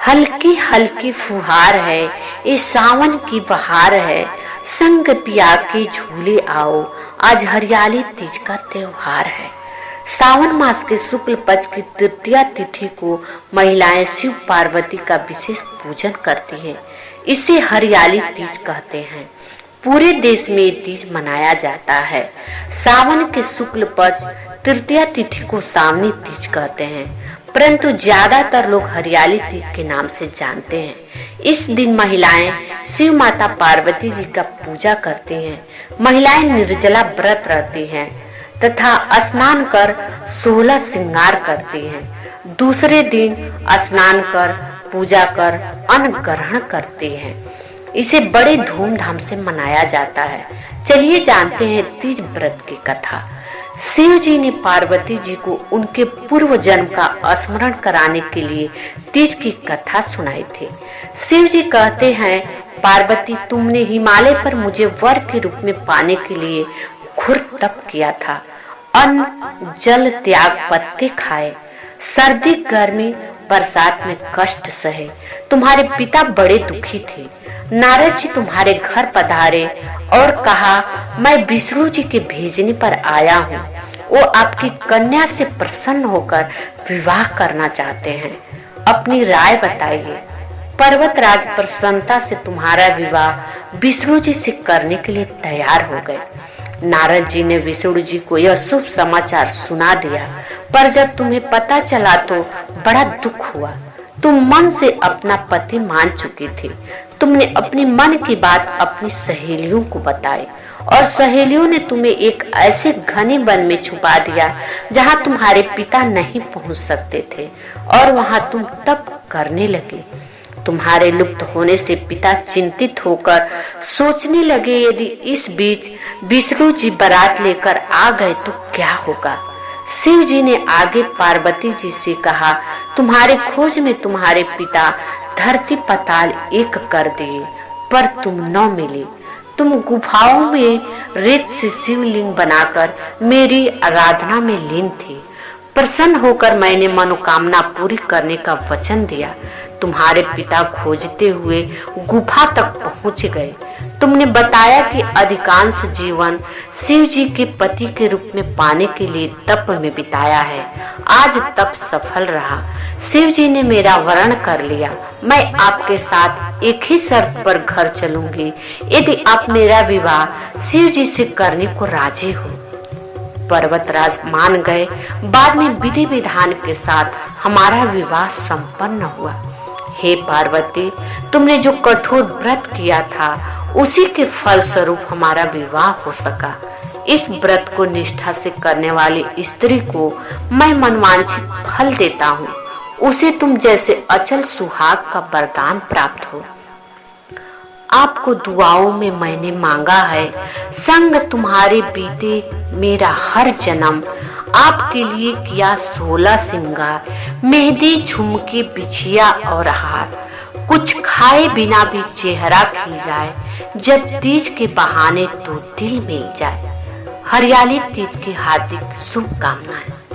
हल्की हल्की फुहार है, ये सावन की बहार है। संग पिया के झूले आओ, आज हरियाली तीज का त्योहार है। सावन मास के शुक्ल पक्ष की तृतीया तिथि को महिलाएं शिव पार्वती का विशेष पूजन करती है। इसे हरियाली तीज कहते हैं। पूरे देश में ये तीज मनाया जाता है। सावन के शुक्ल पक्ष तृतीया तिथि को सावनी तीज कहते हैं, परंतु ज्यादातर लोग हरियाली तीज के नाम से जानते हैं। इस दिन महिलाएं शिव माता पार्वती जी का पूजा करती हैं। महिलाएं निर्जला व्रत रहती हैं तथा स्नान कर 16 श्रृंगार करती हैं। दूसरे दिन स्नान कर पूजा कर अन्न ग्रहण करती हैं। इसे बड़े धूमधाम से मनाया जाता है। चलिए जानते हैं तीज व्रत की कथा। शिव जी ने पार्वती जी को उनके पूर्व जन्म का स्मरण कराने के लिए तीज की कथा सुनाई थी। शिव जी कहते हैं, पार्वती तुमने हिमालय पर मुझे वर के रूप में पाने के लिए घोर तप किया था। अन्न जल त्याग पत्ते खाए, सर्दी गर्मी बरसात में कष्ट सहे। तुम्हारे पिता बड़े दुखी थे। नारद जी तुम्हारे घर पधारे और कहा, मैं विष्णु जी के भेजने पर आया हूँ। वो आपकी कन्या से प्रसन्न होकर विवाह करना चाहते हैं। अपनी राय बताइए। पर्वतराज प्रसन्नता से तुम्हारा विवाह विष्णु जी से करने के लिए तैयार हो गए। नारद जी ने विष्णु जी को यह शुभ समाचार सुना दिया, पर जब तुम्हें पता चला तो बड़ा दुख हुआ। तुम मन से अपना पति मान चुकी थी। तुमने अपनी मन की बात अपनी सहेलियों को बताई और सहेलियों ने तुम्हें एक ऐसे घने वन में छुपा दिया जहां तुम्हारे पिता नहीं पहुंच सकते थे, और वहां तुम तप करने लगे। तुम्हारे लुप्त होने से पिता चिंतित होकर सोचने लगे, यदि इस बीच विष्णु जी बारात लेकर आ गए तो क्या होगा। शिव जी ने आगे पार्वती जी से कहा, तुम्हारे खोज में तुम्हारे पिता धरती पाताल एक कर दिए, पर तुम न मिले। तुम गुफाओं में रेत से शिवलिंग बनाकर मेरी आराधना में लीन थे। प्रसन्न होकर मैंने मनोकामना पूरी करने का वचन दिया। तुम्हारे पिता खोजते हुए गुफा तक पहुंच गए। तुमने बताया कि अधिकांश जीवन शिव जी के पति के रूप में पाने के लिए तप में बिताया है। आज तप सफल रहा। शिव जी ने मेरा वरण कर लिया। मैं आपके साथ एक ही शर्त पर घर चलूंगी, यदि आप मेरा विवाह शिव जी से करने को राजी हो। पर्वतराज मान गए। बाद में विधि विधान के साथ हमारा विवाह संपन्न हुआ। हे पार्वती, तुमने जो कठोर व्रत किया था उसी के फल स्वरूप हमारा विवाह हो सका। इस व्रत को निष्ठा से करने वाली स्त्री को मैं मनवांछित फल देता हूँ। उसे तुम जैसे अचल सुहाग का वरदान प्राप्त हो। आपको दुआओं में मैंने मांगा है, संग तुम्हारे बीते मेरा हर जन्म। आपके लिए किया 16 श्रृंगार, मेहंदी झुमके बिछिया और हार। कुछ खाए बिना भी चेहरा खिल जाए, जब तीज के बहाने तो दिल मिल जाए। हरियाली तीज की हार्दिक शुभकामनाएं।